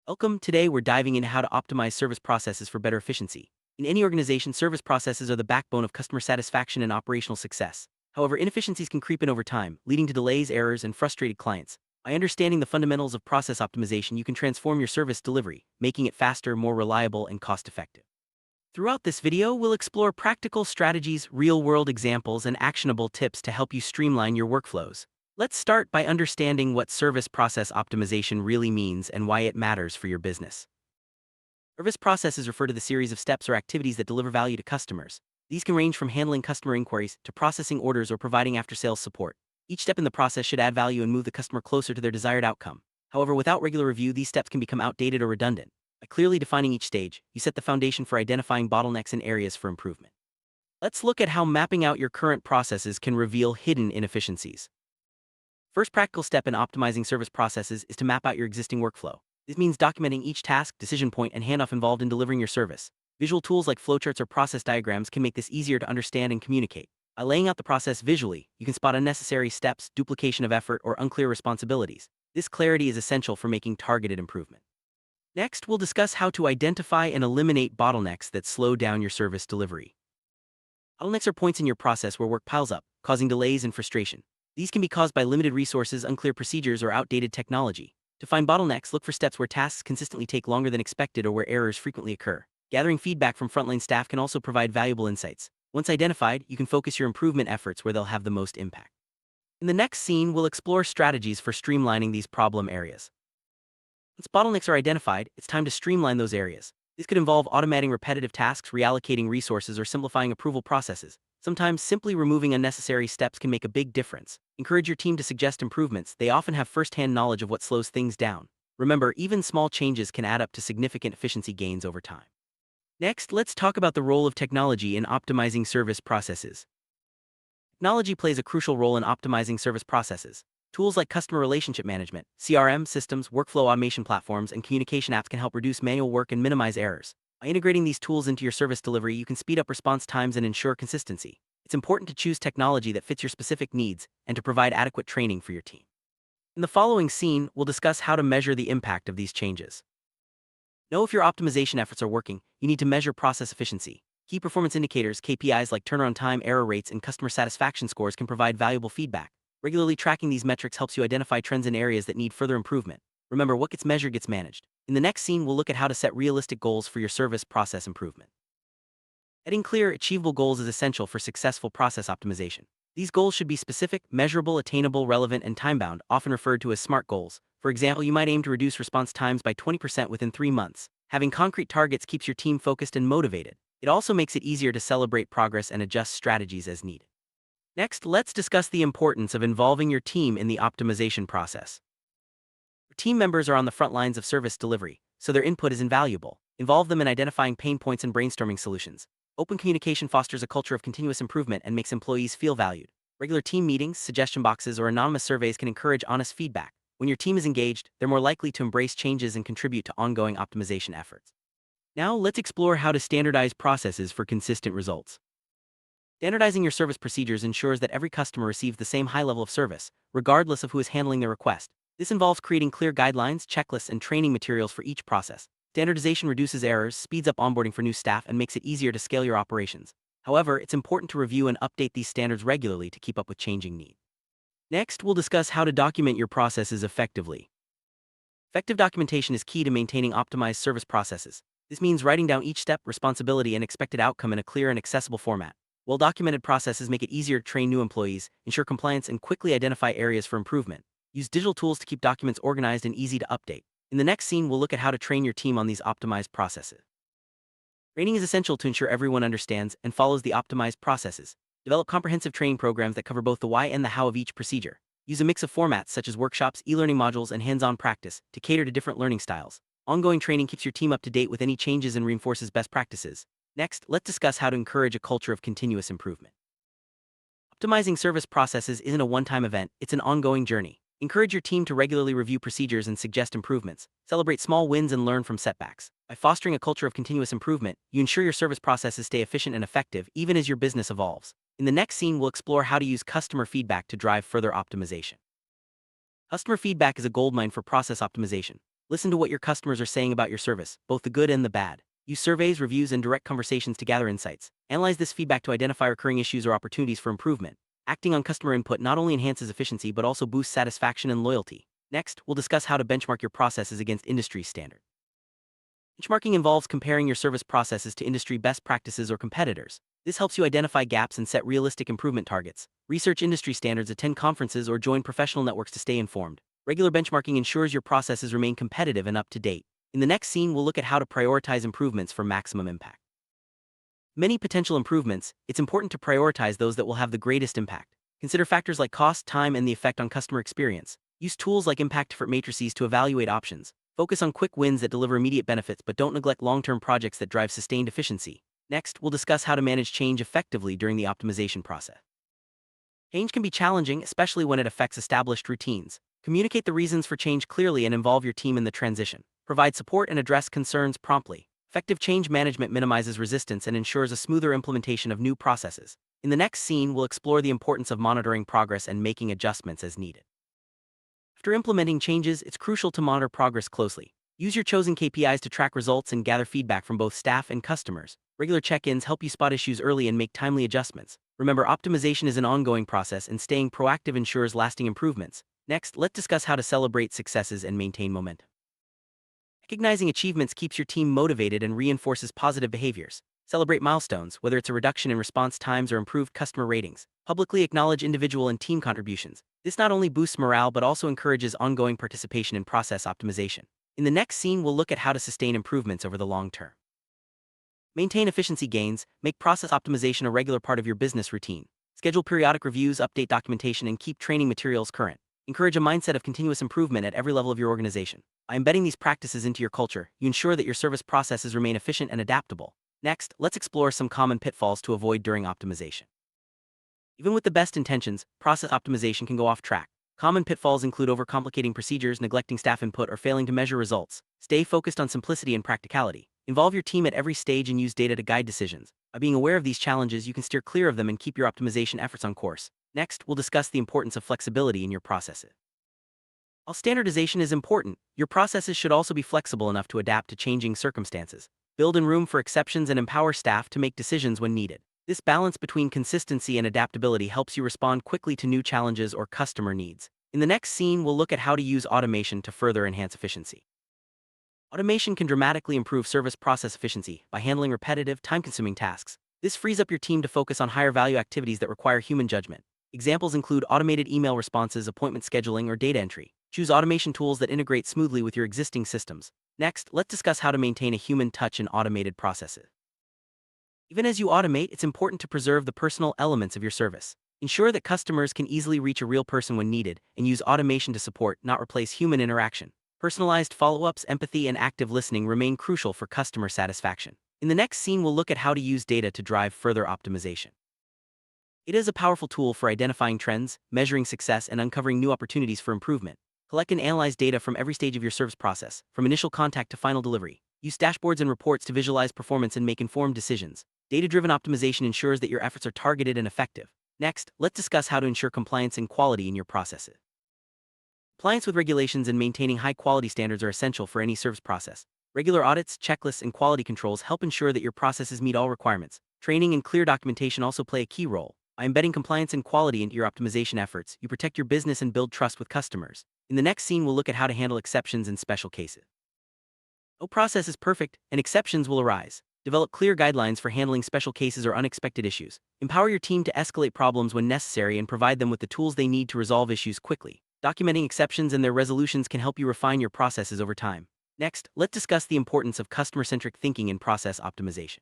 Welcome. Today, we're diving into how to optimize service processes for better efficiency. In any organization, service processes are the backbone of customer satisfaction and operational success. However, inefficiencies can creep in over time, leading to delays, errors, and frustrated clients. By understanding the fundamentals of process optimization, you can transform your service delivery, making it faster, more reliable, and cost-effective. Throughout this video, we'll explore practical strategies, real-world examples, and actionable tips to help you streamline your workflows. Let's start by understanding what service process optimization really means and why it matters for your business. Service processes refer to the series of steps or activities that deliver value to customers. These can range from handling customer inquiries to processing orders or providing after-sales support. Each step in the process should add value and move the customer closer to their desired outcome. However, without regular review, these steps can become outdated or redundant. By clearly defining each stage, you set the foundation for identifying bottlenecks and areas for improvement. Let's look at how mapping out your current processes can reveal hidden inefficiencies. First practical step in optimizing service processes is to map out your existing workflow. This means documenting each task, decision point, and handoff involved in delivering your service. Visual tools like flowcharts or process diagrams can make this easier to understand and communicate. By laying out the process visually, you can spot unnecessary steps, duplication of effort, or unclear responsibilities. This clarity is essential for making targeted improvement. Next, we'll discuss how to identify and eliminate bottlenecks that slow down your service delivery. Bottlenecks are points in your process where work piles up, causing delays and frustration. These can be caused by limited resources, unclear procedures, or outdated technology. To find bottlenecks, look for steps where tasks consistently take longer than expected or where errors frequently occur. Gathering feedback from frontline staff can also provide valuable insights. Once identified, you can focus your improvement efforts where they'll have the most impact. In the next scene, we'll explore strategies for streamlining these problem areas. Once bottlenecks are identified, it's time to streamline those areas. This could involve automating repetitive tasks, reallocating resources, or simplifying approval processes. Sometimes simply removing unnecessary steps can make a big difference. Encourage your team to suggest improvements. They often have first-hand knowledge of what slows things down. Remember, even small changes can add up to significant efficiency gains over time. Next, let's talk about the role of technology in optimizing service processes. Technology plays a crucial role in optimizing service processes. Tools like customer relationship management, CRM systems, workflow automation platforms, and communication apps can help reduce manual work and minimize errors. By integrating these tools into your service delivery, you can speed up response times and ensure consistency. It's important to choose technology that fits your specific needs and to provide adequate training for your team. In the following scene, we'll discuss how to measure the impact of these changes. Know if your optimization efforts are working. You need to measure process efficiency. Key performance indicators, KPIs like turnaround time, error rates, and customer satisfaction scores can provide valuable feedback. Regularly tracking these metrics helps you identify trends in areas that need further improvement. Remember, what gets measured gets managed. In the next scene, we'll look at how to set realistic goals for your service process improvement. Setting clear, achievable goals is essential for successful process optimization. These goals should be specific, measurable, attainable, relevant, and time-bound, often referred to as SMART goals. For example, you might aim to reduce response times by 20% within 3 months. Having concrete targets keeps your team focused and motivated. It also makes it easier to celebrate progress and adjust strategies as needed. Next, let's discuss the importance of involving your team in the optimization process. Your team members are on the front lines of service delivery, so their input is invaluable. Involve them in identifying pain points and brainstorming solutions. Open communication fosters a culture of continuous improvement and makes employees feel valued. Regular team meetings, suggestion boxes, or anonymous surveys can encourage honest feedback. When your team is engaged, they're more likely to embrace changes and contribute to ongoing optimization efforts. Now, let's explore how to standardize processes for consistent results. Standardizing your service procedures ensures that every customer receives the same high level of service, regardless of who is handling their request. This involves creating clear guidelines, checklists, and training materials for each process. Standardization reduces errors, speeds up onboarding for new staff, and makes it easier to scale your operations. However, it's important to review and update these standards regularly to keep up with changing needs. Next, we'll discuss how to document your processes effectively. Effective documentation is key to maintaining optimized service processes. This means writing down each step, responsibility, and expected outcome in a clear and accessible format. Well-documented processes make it easier to train new employees, ensure compliance, and quickly identify areas for improvement. Use digital tools to keep documents organized and easy to update. In the next scene, we'll look at how to train your team on these optimized processes. Training is essential to ensure everyone understands and follows the optimized processes. Develop comprehensive training programs that cover both the why and the how of each procedure. Use a mix of formats such as workshops, e-learning modules, and hands-on practice to cater to different learning styles. Ongoing training keeps your team up to date with any changes and reinforces best practices. Next, let's discuss how to encourage a culture of continuous improvement. Optimizing service processes isn't a one-time event, it's an ongoing journey. Encourage your team to regularly review procedures and suggest improvements. Celebrate small wins and learn from setbacks. By fostering a culture of continuous improvement, you ensure your service processes stay efficient and effective even as your business evolves. In the next scene, we'll explore how to use customer feedback to drive further optimization. Customer feedback is a goldmine for process optimization. Listen to what your customers are saying about your service, both the good and the bad. Use surveys, reviews, and direct conversations to gather insights. Analyze this feedback to identify recurring issues or opportunities for improvement. Acting on customer input not only enhances efficiency but also boosts satisfaction and loyalty. Next, we'll discuss how to benchmark your processes against industry standards. Benchmarking involves comparing your service processes to industry best practices or competitors. This helps you identify gaps and set realistic improvement targets. Research industry standards, attend conferences, or join professional networks to stay informed. Regular benchmarking ensures your processes remain competitive and up to date. In the next scene, we'll look at how to prioritize improvements for maximum impact. Many potential improvements, it's important to prioritize those that will have the greatest impact. Consider factors like cost, time, and the effect on customer experience. Use tools like impact matrices to evaluate options. Focus on quick wins that deliver immediate benefits but don't neglect long-term projects that drive sustained efficiency. Next, we'll discuss how to manage change effectively during the optimization process. Change can be challenging, especially when it affects established routines. Communicate the reasons for change clearly and involve your team in the transition. Provide support and address concerns promptly. Effective change management minimizes resistance and ensures a smoother implementation of new processes. In the next scene, we'll explore the importance of monitoring progress and making adjustments as needed. After implementing changes, it's crucial to monitor progress closely. Use your chosen KPIs to track results and gather feedback from both staff and customers. Regular check-ins help you spot issues early and make timely adjustments. Remember, optimization is an ongoing process, and staying proactive ensures lasting improvements. Next, let's discuss how to celebrate successes and maintain momentum. Recognizing achievements keeps your team motivated and reinforces positive behaviors. Celebrate milestones, whether it's a reduction in response times or improved customer ratings. Publicly acknowledge individual and team contributions. This not only boosts morale but also encourages ongoing participation in process optimization. In the next scene, we'll look at how to sustain improvements over the long term. Maintain efficiency gains. Make process optimization a regular part of your business routine. Schedule periodic reviews, update documentation, and keep training materials current. Encourage a mindset of continuous improvement at every level of your organization. By embedding these practices into your culture, you ensure that your service processes remain efficient and adaptable. Next, let's explore some common pitfalls to avoid during optimization. Even with the best intentions, process optimization can go off track. Common pitfalls include overcomplicating procedures, neglecting staff input, or failing to measure results. Stay focused on simplicity and practicality. Involve your team at every stage and use data to guide decisions. By being aware of these challenges, you can steer clear of them and keep your optimization efforts on course. Next, we'll discuss the importance of flexibility in your processes. While standardization is important, your processes should also be flexible enough to adapt to changing circumstances. Build in room for exceptions and empower staff to make decisions when needed. This balance between consistency and adaptability helps you respond quickly to new challenges or customer needs. In the next scene, we'll look at how to use automation to further enhance efficiency. Automation can dramatically improve service process efficiency by handling repetitive, time-consuming tasks. This frees up your team to focus on higher-value activities that require human judgment. Examples include automated email responses, appointment scheduling, or data entry. Choose automation tools that integrate smoothly with your existing systems. Next, let's discuss how to maintain a human touch in automated processes. Even as you automate, it's important to preserve the personal elements of your service. Ensure that customers can easily reach a real person when needed, and use automation to support, not replace, human interaction. Personalized follow-ups, empathy, and active listening remain crucial for customer satisfaction. In the next scene, we'll look at how to use data to drive further optimization. It is a powerful tool for identifying trends, measuring success, and uncovering new opportunities for improvement. Collect and analyze data from every stage of your service process, from initial contact to final delivery. Use dashboards and reports to visualize performance and make informed decisions. Data-driven optimization ensures that your efforts are targeted and effective. Next, let's discuss how to ensure compliance and quality in your processes. Compliance with regulations and maintaining high-quality standards are essential for any service process. Regular audits, checklists, and quality controls help ensure that your processes meet all requirements. Training and clear documentation also play a key role. By embedding compliance and quality into your optimization efforts, you protect your business and build trust with customers. In the next scene, we'll look at how to handle exceptions and special cases. No process is perfect, and exceptions will arise. Develop clear guidelines for handling special cases or unexpected issues. Empower your team to escalate problems when necessary and provide them with the tools they need to resolve issues quickly. Documenting exceptions and their resolutions can help you refine your processes over time. Next, let's discuss the importance of customer-centric thinking in process optimization.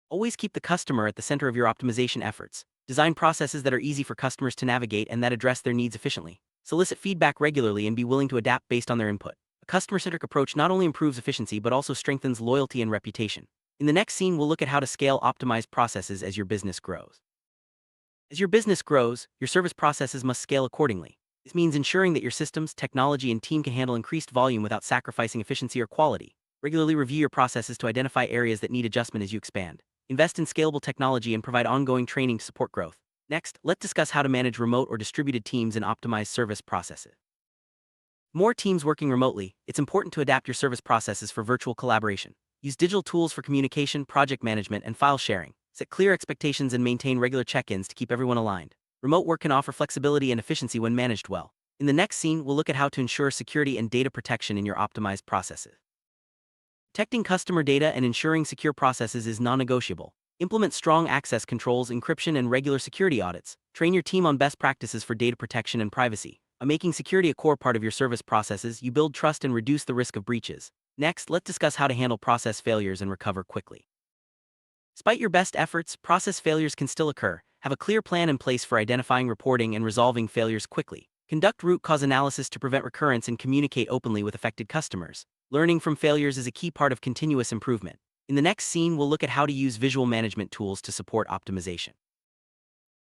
Always keep the customer at the center of your optimization efforts. Design processes that are easy for customers to navigate and that address their needs efficiently. Solicit feedback regularly and be willing to adapt based on their input. A customer-centric approach not only improves efficiency but also strengthens loyalty and reputation. In the next scene, we'll look at how to scale optimized processes as your business grows. As your business grows, your service processes must scale accordingly. This means ensuring that your systems, technology, and team can handle increased volume without sacrificing efficiency or quality. Regularly review your processes to identify areas that need adjustment as you expand. Invest in scalable technology and provide ongoing training to support growth. Next, let's discuss how to manage remote or distributed teams and optimize service processes. More teams working remotely, it's important to adapt your service processes for virtual collaboration. Use digital tools for communication, project management, and file sharing. Set clear expectations and maintain regular check-ins to keep everyone aligned. Remote work can offer flexibility and efficiency when managed well. In the next scene, we'll look at how to ensure security and data protection in your optimized processes. Protecting customer data and ensuring secure processes is non-negotiable. Implement strong access controls, encryption, and regular security audits. Train your team on best practices for data protection and privacy. By making security a core part of your service processes, you build trust and reduce the risk of breaches. Next, let's discuss how to handle process failures and recover quickly. Despite your best efforts, process failures can still occur. Have a clear plan in place for identifying, reporting, and resolving failures quickly. Conduct root cause analysis to prevent recurrence and communicate openly with affected customers. Learning from failures is a key part of continuous improvement. In the next scene, we'll look at how to use visual management tools to support optimization.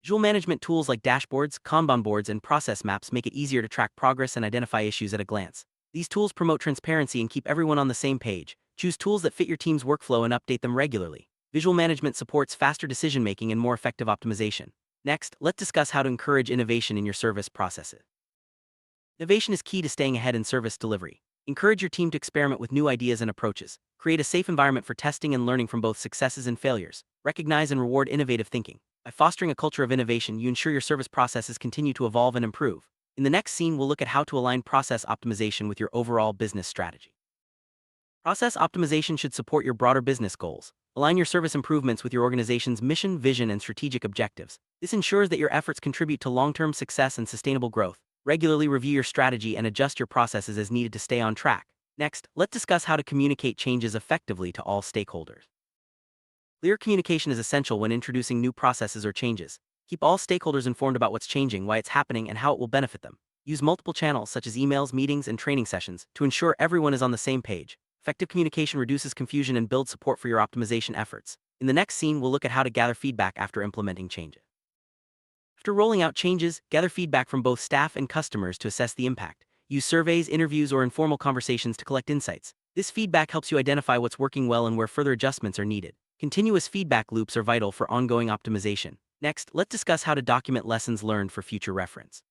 Visual management tools like dashboards, Kanban boards, and process maps make it easier to track progress and identify issues at a glance. These tools promote transparency and keep everyone on the same page. Choose tools that fit your team's workflow and update them regularly. Visual management supports faster decision-making and more effective optimization. Next, let's discuss how to encourage innovation in your service processes. Innovation is key to staying ahead in service delivery. Encourage your team to experiment with new ideas and approaches. Create a safe environment for testing and learning from both successes and failures. Recognize and reward innovative thinking. By fostering a culture of innovation, you ensure your service processes continue to evolve and improve. In the next scene, we'll look at how to align process optimization with your overall business strategy. Process optimization should support your broader business goals. Align your service improvements with your organization's mission, vision, and strategic objectives. This ensures that your efforts contribute to long-term success and sustainable growth. Regularly review your strategy and adjust your processes as needed to stay on track. Next, let's discuss how to communicate changes effectively to all stakeholders. Clear communication is essential when introducing new processes or changes. Keep all stakeholders informed about what's changing, why it's happening, and how it will benefit them. Use multiple channels such as emails, meetings, and training sessions to ensure everyone is on the same page. Effective communication reduces confusion and builds support for your optimization efforts. In the next scene, we'll look at how to gather feedback after implementing changes. After rolling out changes, gather feedback from both staff and customers to assess the impact. Use surveys, interviews, or informal conversations to collect insights. This feedback helps you identify what's working well and where further adjustments are needed. Continuous feedback loops are vital for ongoing optimization. Next, let's discuss how to document lessons learned for future reference.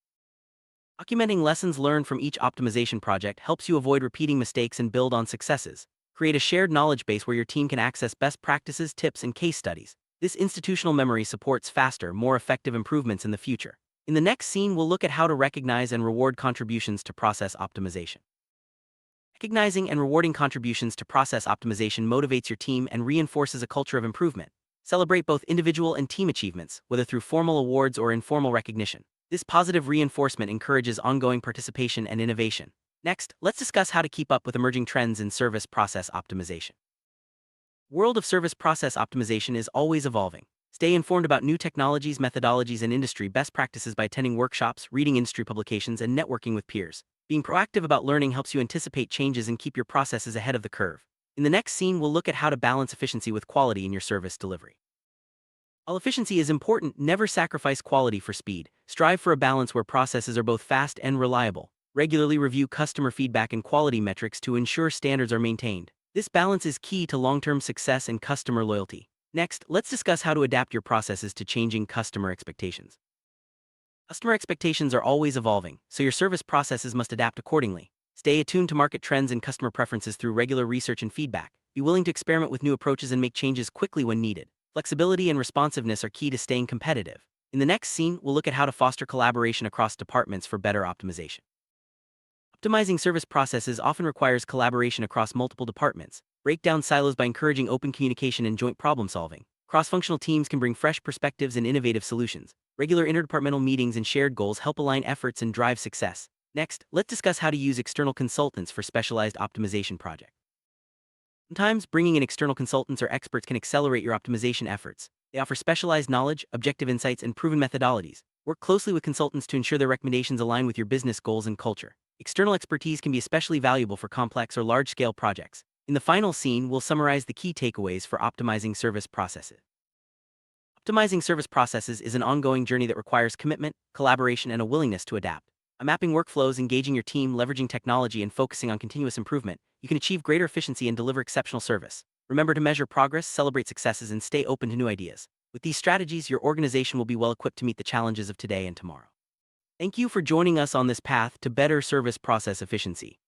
Documenting lessons learned from each optimization project helps you avoid repeating mistakes and build on successes. Create a shared knowledge base where your team can access best practices, tips, and case studies. This institutional memory supports faster, more effective improvements in the future. In the next scene, we'll look at how to recognize and reward contributions to process optimization. Recognizing and rewarding contributions to process optimization motivates your team and reinforces a culture of improvement. Celebrate both individual and team achievements, whether through formal awards or informal recognition. This positive reinforcement encourages ongoing participation and innovation. Next, let's discuss how to keep up with emerging trends in service process optimization. The world of service process optimization is always evolving. Stay informed about new technologies, methodologies, and industry best practices by attending workshops, reading industry publications, and networking with peers. Being proactive about learning helps you anticipate changes and keep your processes ahead of the curve. In the next scene, we'll look at how to balance efficiency with quality in your service delivery. While efficiency is important, never sacrifice quality for speed. Strive for a balance where processes are both fast and reliable. Regularly review customer feedback and quality metrics to ensure standards are maintained. This balance is key to long-term success and customer loyalty. Next, let's discuss how to adapt your processes to changing customer expectations. Customer expectations are always evolving, so your service processes must adapt accordingly. Stay attuned to market trends and customer preferences through regular research and feedback. Be willing to experiment with new approaches and make changes quickly when needed. Flexibility and responsiveness are key to staying competitive. In the next scene, we'll look at how to foster collaboration across departments for better optimization. Optimizing service processes often requires collaboration across multiple departments. Break down silos by encouraging open communication and joint problem-solving. Cross-functional teams can bring fresh perspectives and innovative solutions. Regular interdepartmental meetings and shared goals help align efforts and drive success. Next, let's discuss how to use external consultants for specialized optimization projects. Sometimes, bringing in external consultants or experts can accelerate your optimization efforts. They offer specialized knowledge, objective insights, and proven methodologies. Work closely with consultants to ensure their recommendations align with your business goals and culture. External expertise can be especially valuable for complex or large-scale projects. In the final scene, we'll summarize the key takeaways for optimizing service processes. Optimizing service processes is an ongoing journey that requires commitment, collaboration, and a willingness to adapt. By mapping workflows, engaging your team, leveraging technology, and focusing on continuous improvement, you can achieve greater efficiency and deliver exceptional service. Remember to measure progress, celebrate successes, and stay open to new ideas. With these strategies, your organization will be well equipped to meet the challenges of today and tomorrow. Thank you for joining us on this path to better service process efficiency.